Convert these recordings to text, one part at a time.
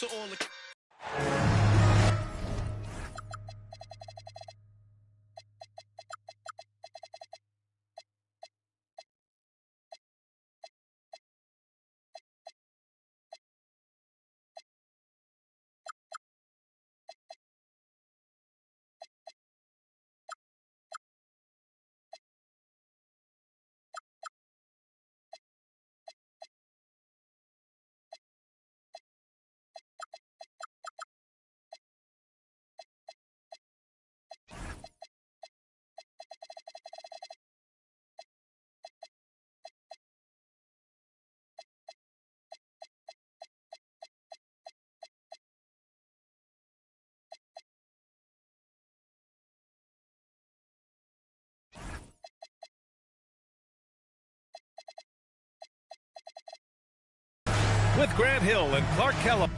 to all the... With Grant Hill and Clark Kellogg.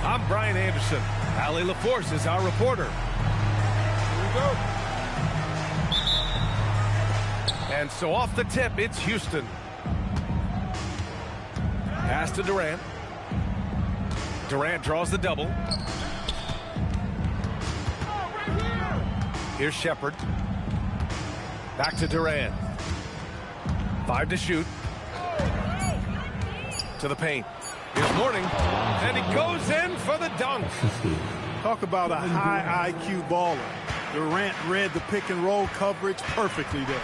I'm Brian Anderson. Allie LaForce is our reporter. Here we go. And so off the tip, it's Houston. Pass to Durant. Durant draws the double. Here's Shepard. Back to Durant. 5 to shoot. To the paint. Here's Mourning, and he goes in for the dunk. Talk about a high IQ baller. Durant read the pick and roll coverage perfectly there.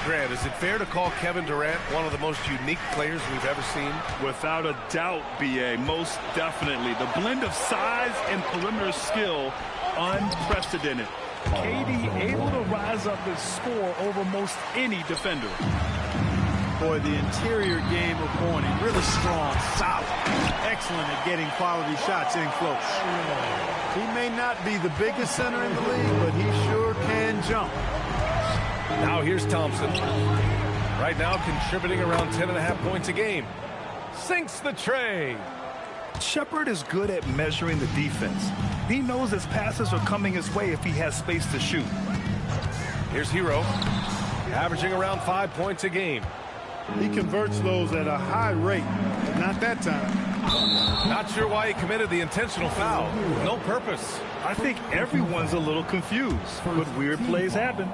Grant, is it fair to call Kevin Durant one of the most unique players we've ever seen? Without a doubt, B.A., most definitely. The blend of size and perimeter skill, unprecedented. KD able to rise up and score over most any defender. Boy, the interior game of Mourning, really strong, solid, excellent at getting quality shots in close. He may not be the biggest center in the league, but he sure can jump. Now here's Thompson. Right now contributing around 10.5 points a game. Sinks the tray. Shepard is good at measuring the defense. He knows his passes are coming his way if he has space to shoot. Here's Hero, averaging around 5 points a game. He converts those at a high rate, but not that time. Not sure why he committed the intentional foul. No purpose. I think everyone's a little confused, but weird plays happen.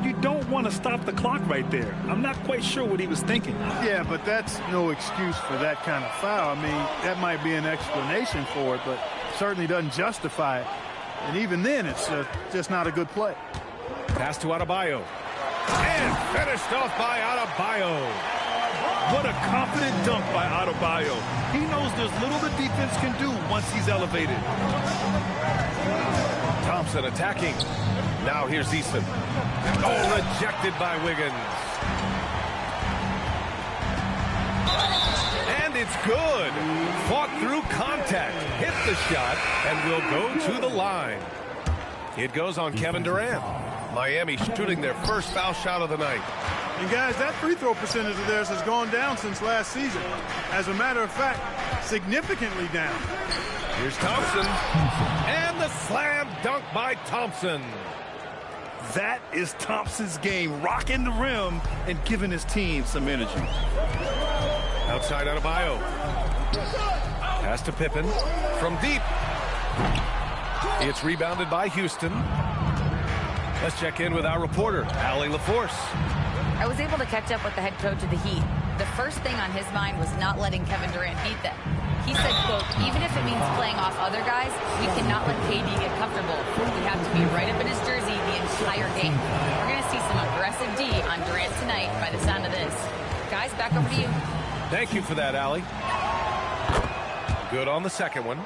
You don't want to stop the clock right there. I'm not quite sure what he was thinking. Yeah, but that's no excuse for that kind of foul. I mean, that might be an explanation for it, but certainly doesn't justify it. And even then, it's just not a good play. Pass to Adebayo. And finished off by Adebayo. What a confident dunk by Adebayo. He knows there's little the defense can do once he's elevated. Thompson attacking. Now here's Easton. Oh, rejected by Wiggins. And it's good. Fought through contact. Hit the shot and will go to the line. It goes on Kevin Durant. Miami shooting their first foul shot of the night. And guys, that free throw percentage of theirs has gone down since last season. As a matter of fact, significantly down. Here's Thompson. And the slam dunk by Thompson. That is Thompson's game, rocking the rim and giving his team some energy. Outside Adebayo. Pass to Pippen from deep. It's rebounded by Houston. Let's check in with our reporter, Allie LaForce. I was able to catch up with the head coach of the Heat. The first thing on his mind was not letting Kevin Durant beat them. He said, quote, even if it means playing off other guys, we cannot let KD get comfortable. We have to be right up in his jersey the entire game. We're going to see some aggressive D on Durant tonight by the sound of this. Guys, back over to you. Thank you for that, Allie. Good on the second one.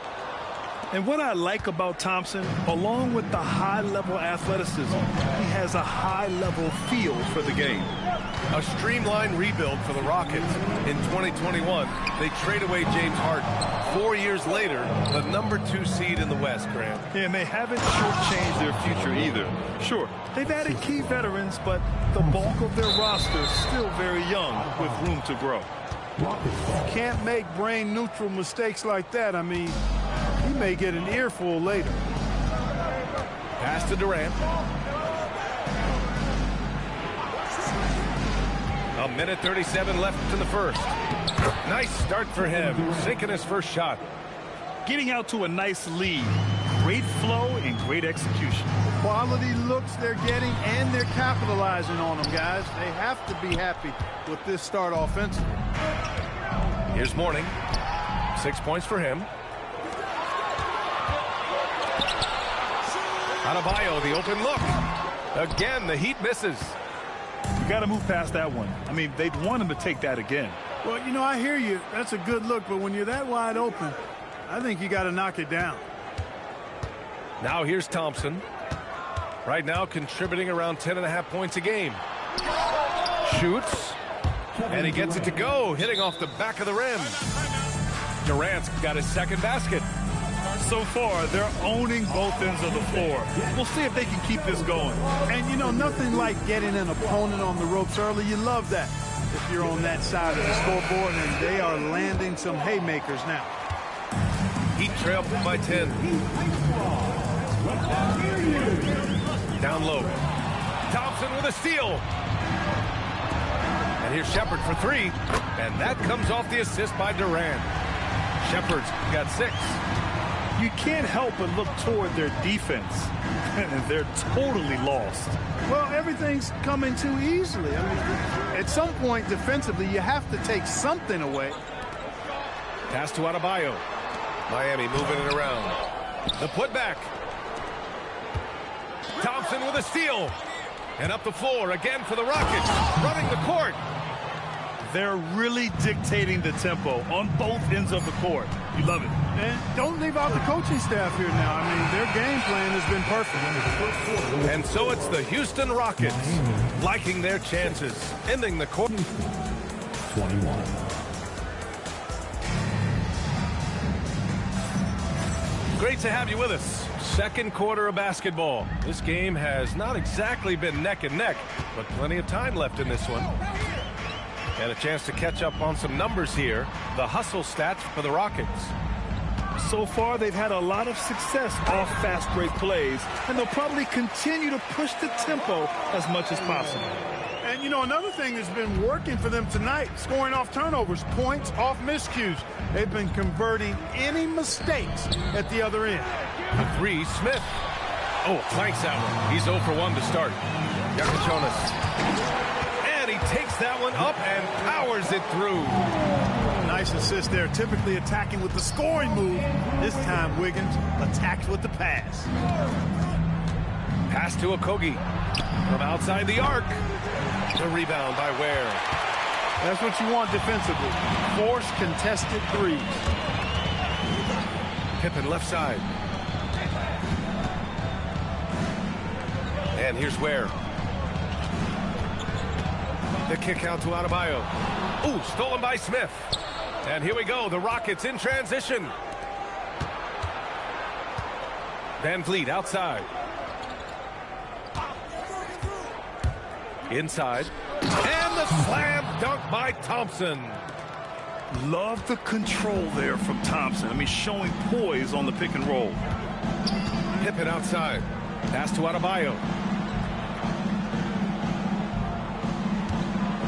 And what I like about Thompson, along with the high-level athleticism, he has a high-level feel for the game. A streamlined rebuild for the Rockets. In 2021, they trade away James Harden. 4 years later, the #2 seed in the West, Grant. Yeah, and they haven't shortchanged their future either. Sure, they've added key veterans, but the bulk of their roster is still very young with room to grow. Can't make brain-neutral mistakes like that. I mean, he may get an earful later. Pass to Durant. A minute 37 left in the first. Nice start for him, sinking his first shot. Getting out to a nice lead. Great flow and great execution. Quality looks they're getting, and they're capitalizing on them, guys. They have to be happy with this start offensively. Here's Mourning. 6 points for him. Adebayo, the open look. Again, the Heat misses. You got to move past that one. I mean, they'd want him to take that again. Well, you know, I hear you. That's a good look, but when you're that wide open, I think you got to knock it down. Now here's Thompson. Right now contributing around 10.5 points a game. Shoots. And he gets it to go, hitting off the back of the rim. Durant's got his second basket. So far, they're owning both ends of the floor. We'll see if they can keep this going. And, you know, nothing like getting an opponent on the ropes early. You love that if you're on that side of the scoreboard, and they are landing some haymakers now. Heat trail by 10. Down low. Thompson with a steal. And here's Shepherd for 3. And that comes off the assist by Durant. Shepherd's got 6. You can't help but look toward their defense. And they're totally lost. Well, everything's coming too easily. I mean, at some point defensively, you have to take something away. Pass to Adebayo. Miami moving it around. The putback. Thompson with a steal. And up the floor again for the Rockets. Running the court. They're really dictating the tempo on both ends of the court. You love it. And don't leave out the coaching staff here now. I mean, their game plan has been perfect. And so it's the Houston Rockets liking their chances, ending the quarter. 21. Great to have you with us. Second quarter of basketball. This game has not exactly been neck and neck, but plenty of time left in this one. And a chance to catch up on some numbers here. The hustle stats for the Rockets. So far, they've had a lot of success off fast break plays, and they'll probably continue to push the tempo as much as possible. And, you know, another thing that's been working for them tonight, scoring off turnovers, points off miscues. They've been converting any mistakes at the other end. The 3, Smith. Oh, flanks that one. He's 0 for 1 to start. Yakachonis. And he takes that one up and powers it through. Nice assist there. Typically attacking with the scoring move. This time, Wiggins attacks with the pass. Pass to Okogie. From outside the arc. The rebound by Ware. That's what you want defensively. Force contested threes. Pippen left side. And here's Ware. The kick out to Adebayo. Ooh, stolen by Smith. And here we go, the Rockets in transition. Van Vliet outside. Inside. And the slam dunk by Thompson. Love the control there from Thompson. I mean, showing poise on the pick and roll. Pippen outside. Pass to Adebayo.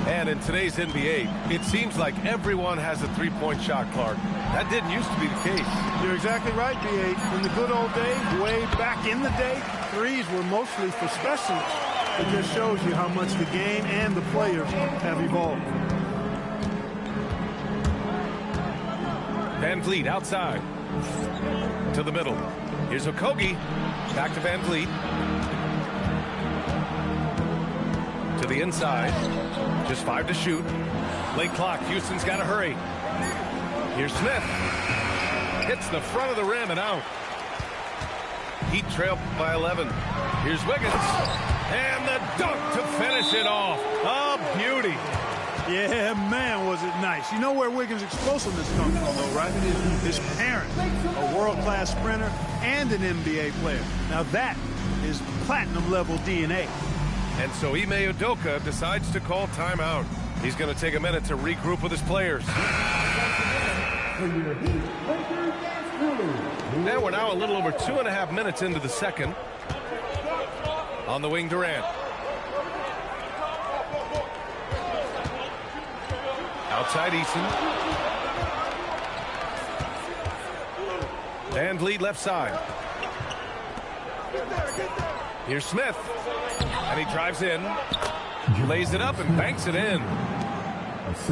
And in today's NBA, it seems like everyone has a three-point shot, Clark. That didn't used to be the case. You're exactly right, B.A. In the good old days, way back in the day, threes were mostly for specialists. It just shows you how much the game and the players have evolved. Van Vliet outside. To the middle. Here's Okogie. Back to Van Vliet. To the inside. Just 5 to shoot. Late clock. Houston's got to hurry. Here's Smith. Hits the front of the rim and out. Heat trail by 11. Here's Wiggins. And the dunk to finish it off. A beauty. Yeah, man, was it nice. You know where Wiggins' explosiveness comes from, though, right? His parent, a world-class sprinter and an NBA player. Now that is platinum-level DNA. And so Ime Udoka decides to call timeout. He's going to take a minute to regroup with his players. And we're now a little over 2.5 minutes into the second. On the wing, Durant. Outside Eason. Van Vliet left side. Here's Smith. And he drives in. Lays it up and banks it in.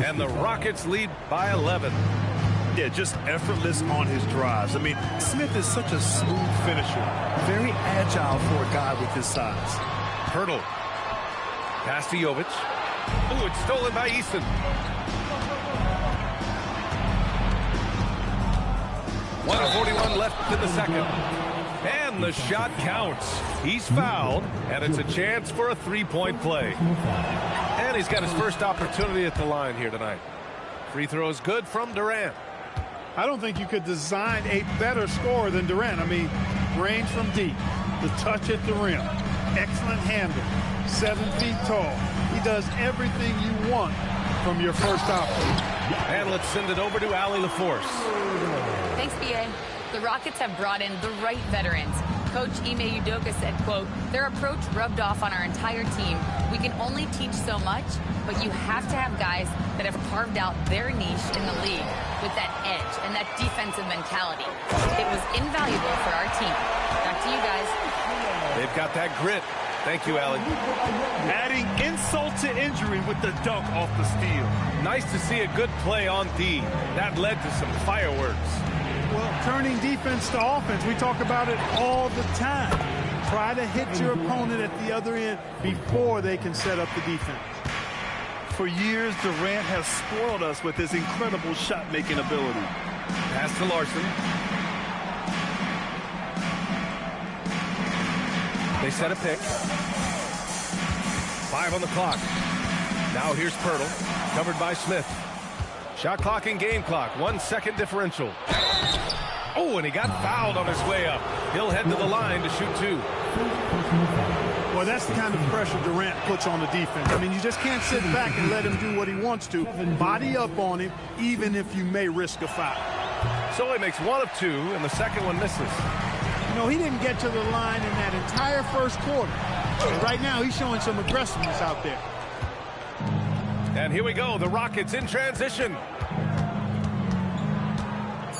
And the Rockets lead by 11. Yeah, just effortless on his drives. I mean, Smith is such a smooth finisher. Very agile for a guy with his size. Hurdle. Pass to Jovic. Ooh, it's stolen by Eason. .141 left in the second. And the shot counts. He's fouled, and it's a chance for a three-point play. And he's got his first opportunity at the line here tonight. Free throw is good from Durant. I don't think you could design a better scorer than Durant. I mean, range from deep, the touch at the rim, excellent handle, 7 feet tall. He does everything you want from your first option. And let's send it over to Allie LaForce. Thanks, B.A. The Rockets have brought in the right veterans. Coach Ime Udoka said, quote, their approach rubbed off on our entire team. We can only teach so much, but you have to have guys that have carved out their niche in the league with that edge and that defensive mentality. It was invaluable for our team. Back to you guys. They've got that grit. Thank you, Allie. Adding insult to injury with the dunk off the steal. Nice to see a good play on D. That led to some fireworks. Well, turning defense to offense, we talk about it all the time. Try to hit your opponent at the other end before they can set up the defense. For years, Durant has spoiled us with his incredible shot-making ability. Pass to Larson. They set a pick. 5 on the clock. Now here's Pirtle, covered by Smith. Shot clock and game clock, 1 second differential. Oh, and he got fouled on his way up. He'll head to the line to shoot 2. Well, that's the kind of pressure Durant puts on the defense. I mean, you just can't sit back and let him do what he wants to. Body up on him, even if you may risk a foul. So he makes 1 of 2, and the second one misses. You know, he didn't get to the line in that entire first quarter. And right now, he's showing some aggressiveness out there. And here we go, the Rockets in transition.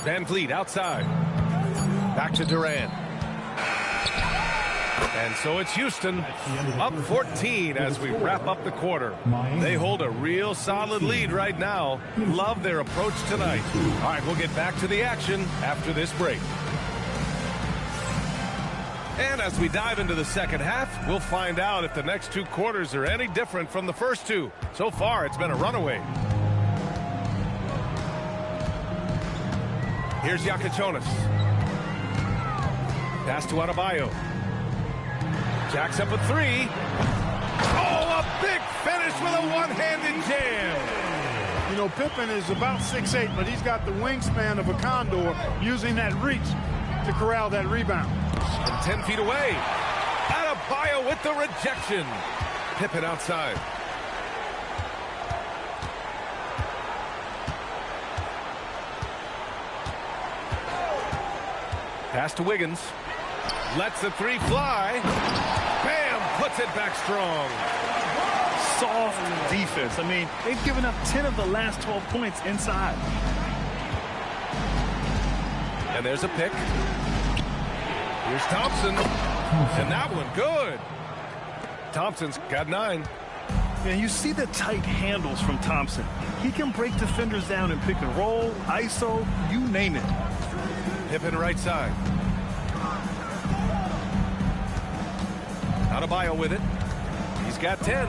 Van Vliet outside. Back to Durant. And so it's Houston up 14 as we wrap up the quarter. They hold a real solid lead right now. Love their approach tonight. All right, we'll get back to the action after this break. And as we dive into the second half, we'll find out if the next 2 quarters are any different from the first 2. So far, it's been a runaway. Here's Jakučionis. Pass to Adebayo. Jacks up a 3. Oh, a big finish with a one-handed jam. You know, Pippen is about 6'8", but he's got the wingspan of a condor using that reach to corral that rebound. And 10 feet away. Adebayo with the rejection. Pippen outside. Pass to Wiggins. Lets the 3 fly. Bam! Puts it back strong. soft defense. I mean, they've given up 10 of the last 12 points inside. And there's a pick. Here's Thompson. And that one, good. Thompson's got 9. And you see the tight handles from Thompson. He can break defenders down in pick and roll, ISO, you name it. Pippen right side. Adebayo with it. He's got 10.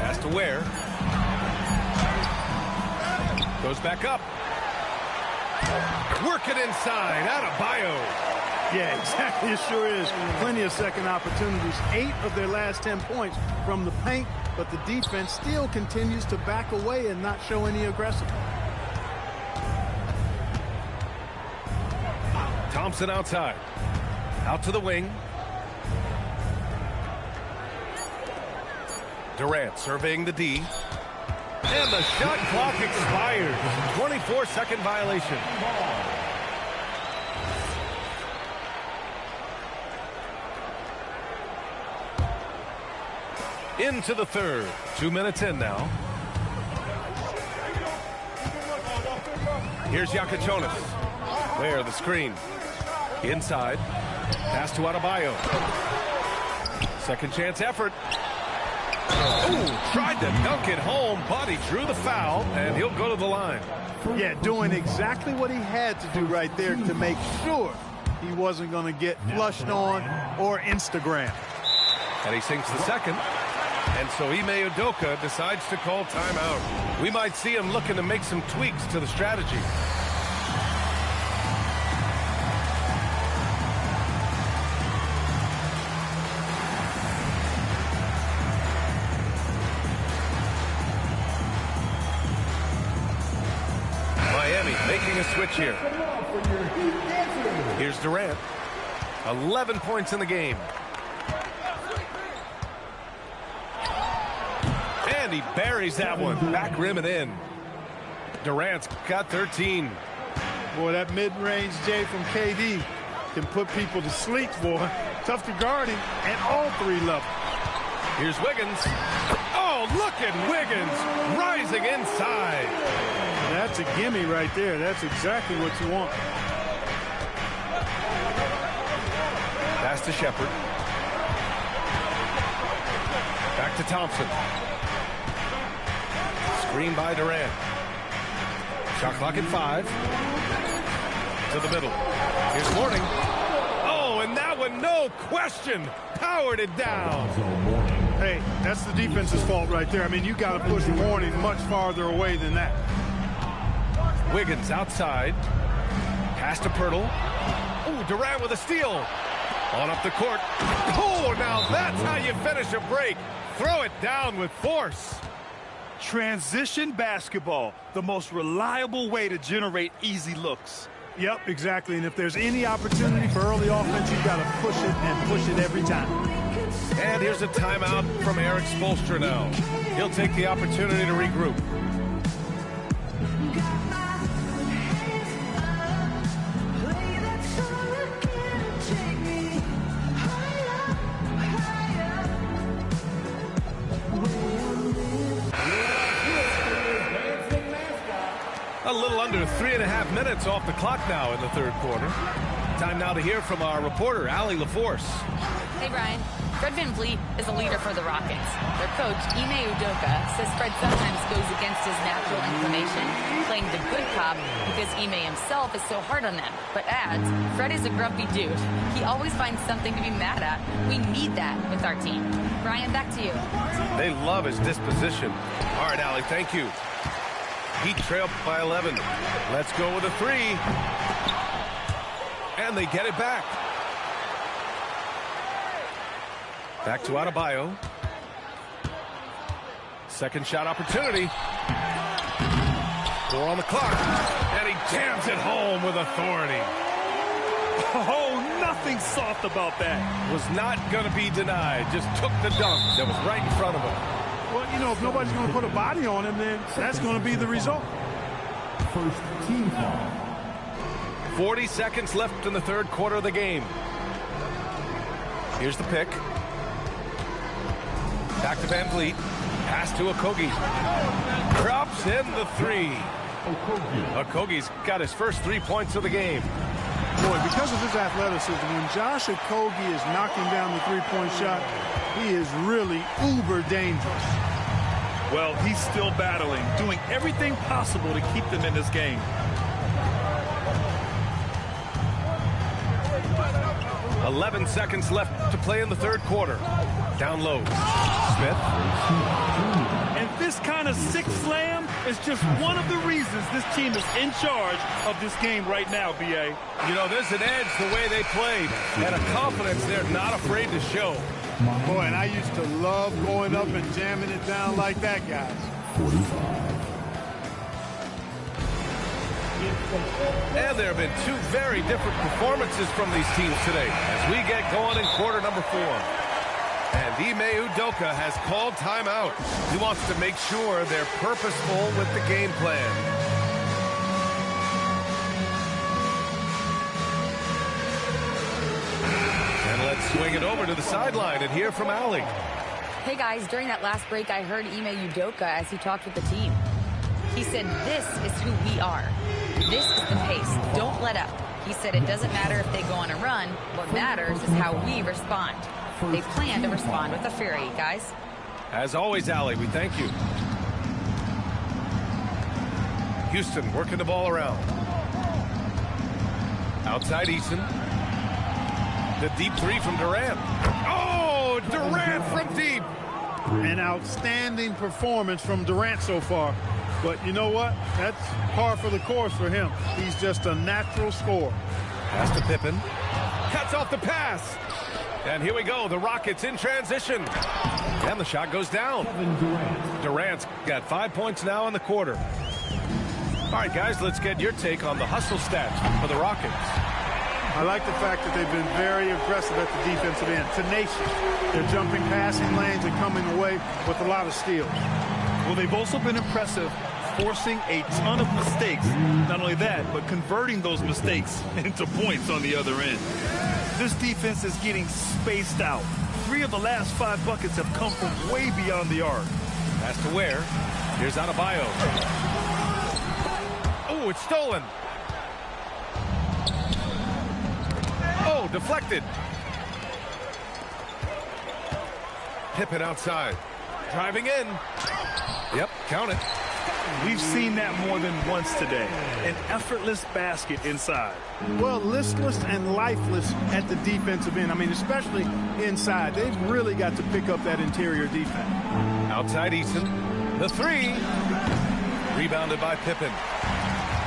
Has to wear. Goes back up. Work it inside. Adebayo. Yeah, exactly. It sure is. Plenty of second opportunities. 8 of their last 10 points from the paint, but the defense still continues to back away and not show any aggressiveness. Thompson outside. Out to the wing. Durant surveying the D. And the shot clock expires. 24-second violation. Into the third. 2 minutes in now. Here's Jakic. Where the screen. Inside. Pass to Adebayo. Second chance effort. Ooh, tried to dunk it home, but he drew the foul, and he'll go to the line. Yeah, doing exactly what he had to do right there to make sure he wasn't going to get flushed on or Instagram. And he sinks the second. And so Ime Udoka decides to call timeout. We might see him looking to make some tweaks to the strategy. Miami making a switch here. Here's Durant. 11 points in the game. And he buries that one. Back rim and in. Durant's got 13. Boy, that mid-range J from KD can put people to sleep, boy. Tough to guard him at all 3 levels. Here's Wiggins. Oh, look at Wiggins rising inside. That's a gimme right there. That's exactly what you want. Pass to Shepherd. Back to Thompson. Screen by Durant. Shot clock at 5. To the middle. Here's Mourning. Oh, and that one, no question, powered it down. Hey, that's the defense's fault right there. I mean, you got to push Mourning much farther away than that. Wiggins outside. Pass to Pirtle. Oh, Durant with a steal. On up the court. Oh, now that's how you finish a break. Throw it down with force. Transition basketball, the most reliable way to generate easy looks. Yep, exactly. And if there's any opportunity for early offense, you've got to push it and push it every time. And here's a timeout from Eric Spoelstra now. He'll take the opportunity to regroup. A little under 3.5 minutes off the clock now in the third quarter. Time now to hear from our reporter, Allie LaForce. Hey, Brian. Fred VanVleet is a leader for the Rockets. Their coach, Ime Udoka, says Fred sometimes goes against his natural inclination, playing the good cop because Ime himself is so hard on them. But adds, Fred is a grumpy dude. He always finds something to be mad at. We need that with our team. Brian, back to you. They love his disposition. All right, Allie, thank you. Heat trail by 11. Let's go with a 3. And they get it back. Back to Adebayo. Second shot opportunity. 4 on the clock. And he jams it home with authority. Oh, nothing soft about that. Was not going to be denied. Just took the dunk that was right in front of him. Well, you know, if nobody's going to put a body on him, then that's going to be the result. First team foul. 40 seconds left in the third quarter of the game. Here's the pick. Back to VanVleet. Pass to Okogie. Drops in the three. Okogie's got his first 3 points of the game. Boy, because of his athleticism, when Josh Okogie is knocking down the three-point shot, he is really uber dangerous. Well, he's still battling, doing everything possible to keep them in this game. "11 seconds left to play in the third quarter. Down low. Smith. And this kind of sick slam is just one of the reasons this team is in charge of this game right now, B.A. You know, there's an edge the way they played and a confidence they're not afraid to show. Boy, and I used to love going up and jamming it down like that, guys. 45. And there have been 2 very different performances from these teams today as we get going in quarter number 4. And Ime Udoka has called timeout. He wants to make sure they're purposeful with the game plan. And let's swing it over to the sideline and hear from Allie. Hey, guys, during that last break, I heard Ime Udoka as he talked with the team. He said, this is who we are. This is the pace. Don't let up. He said it doesn't matter if they go on a run. What matters is how we respond. They plan to respond with a fury, guys. As always, Allie, we thank you. Houston working the ball around. Outside Eason. The deep three from Durant. Oh, Durant from deep. An outstanding performance from Durant so far. But you know what? That's par for the course for him. He's just a natural scorer. Pass to Pippen. Cuts off the pass. And here we go. The Rockets in transition. And the shot goes down. Durant's got 5 points now in the quarter. All right, guys, let's get your take on the hustle stats for the Rockets. I like the fact that they've been very aggressive at the defensive end. Tenacious. They're jumping passing lanes and coming away with a lot of steals. Well, they've also been impressive, forcing a ton of mistakes. Not only that, but converting those mistakes into points on the other end. This defense is getting spaced out. 3 of the last 5 buckets have come from way beyond the arc. Pass to Ware. Here's Adebayo. Oh, it's stolen. Oh, deflected. Pippen outside. Driving in. Yep, count it. We've seen that more than once today. An effortless basket inside. Well, listless and lifeless at the defensive end. I mean, especially inside. They've really got to pick up that interior defense. Outside Eason. The three. Rebounded by Pippen.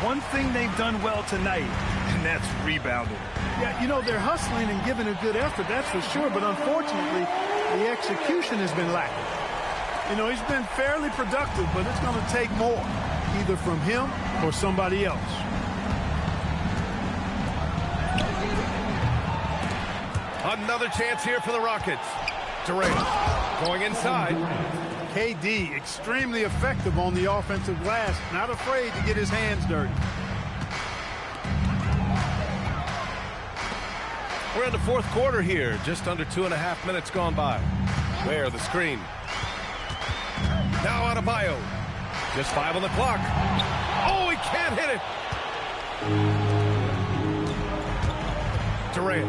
One thing they've done well tonight, and that's rebounding. Yeah, you know, they're hustling and giving a good effort, that's for sure. But unfortunately, the execution has been lacking. You know, he's been fairly productive, but it's going to take more, either from him or somebody else. Another chance here for the Rockets. Durant going inside. KD extremely effective on the offensive glass, not afraid to get his hands dirty. We're in the fourth quarter here, just under 2.5 minutes gone by. Where the screen. Now Adebayo. Just 5 on the clock. Oh, he can't hit it. Durant.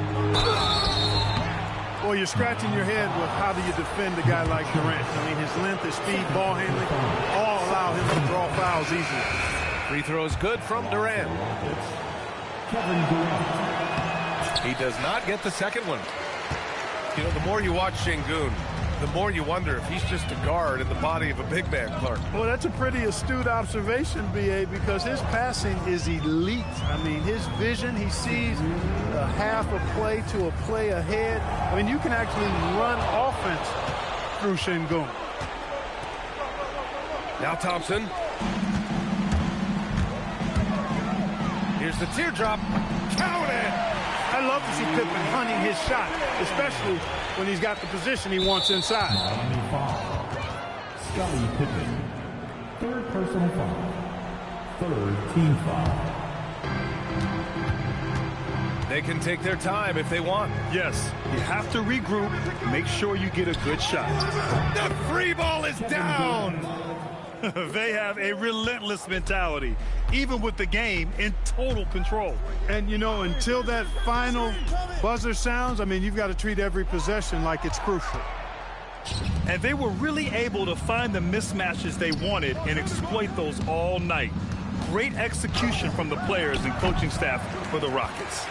Well, you're scratching your head with how do you defend a guy like Durant. I mean, his length, his speed, ball handling, all allow him to draw fouls easily. Free throws good from Durant. Kevin Durant. He does not get the second one. You know, the more you watch Şengün, the more you wonder if he's just a guard in the body of a big man, Clark. Well, that's a pretty astute observation, B.A., because his passing is elite. I mean, his vision, he sees a half a play to a play ahead. I mean, you can actually run offense through Şengün. Now Thompson. Here's the teardrop. Count it! I love to see Pippen hunting his shot, especially when he's got the position he wants inside. Miami foul. Scottie Pippen. Third personal foul. Third team foul. They can take their time if they want. Yes, you have to regroup, make sure you get a good shot. The free ball is down. They have a relentless mentality, even with the game in total control. And, you know, until that final buzzer sounds, I mean, you've got to treat every possession like it's crucial. And they were really able to find the mismatches they wanted and exploit those all night. Great execution from the players and coaching staff for the Rockets.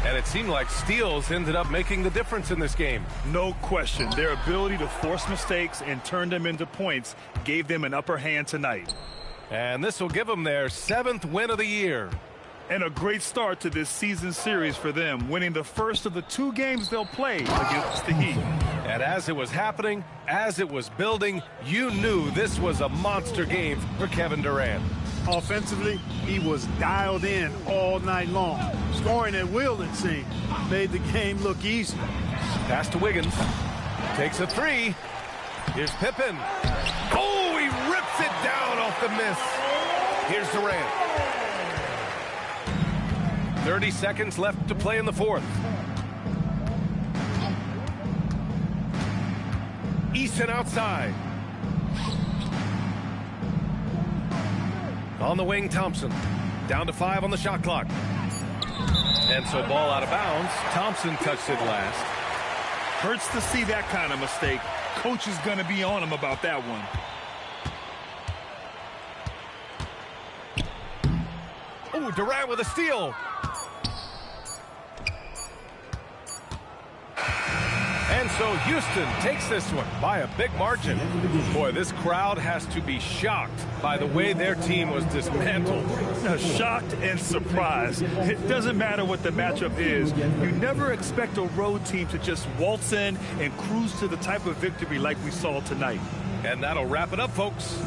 And it seemed like steals ended up making the difference in this game. No question. Their ability to force mistakes and turn them into points gave them an upper hand tonight. And this will give them their 7th win of the year. And a great start to this season series for them, winning the first of the 2 games they'll play against the Heat. And as it was happening, as it was building, you knew this was a monster game for Kevin Durant. Offensively, he was dialed in all night long. Scoring at will, it seemed, made the game look easy. Pass to Wiggins. Takes a 3. Here's Pippen. Oh, he rips it down off the miss. Here's Durant. 30 seconds left to play in the 4th. Easton outside. On the wing, Thompson. Down to 5 on the shot clock. And so ball out of bounds. Thompson touched it last. Hurts to see that kind of mistake. Coach is going to be on him about that one. Oh, Durant with a steal. And so Houston takes this one by a big margin. Boy, this crowd has to be shocked by the way their team was dismantled. Shocked and surprised. It doesn't matter what the matchup is. You never expect a road team to just waltz in and cruise to the type of victory like we saw tonight. And that'll wrap it up, folks.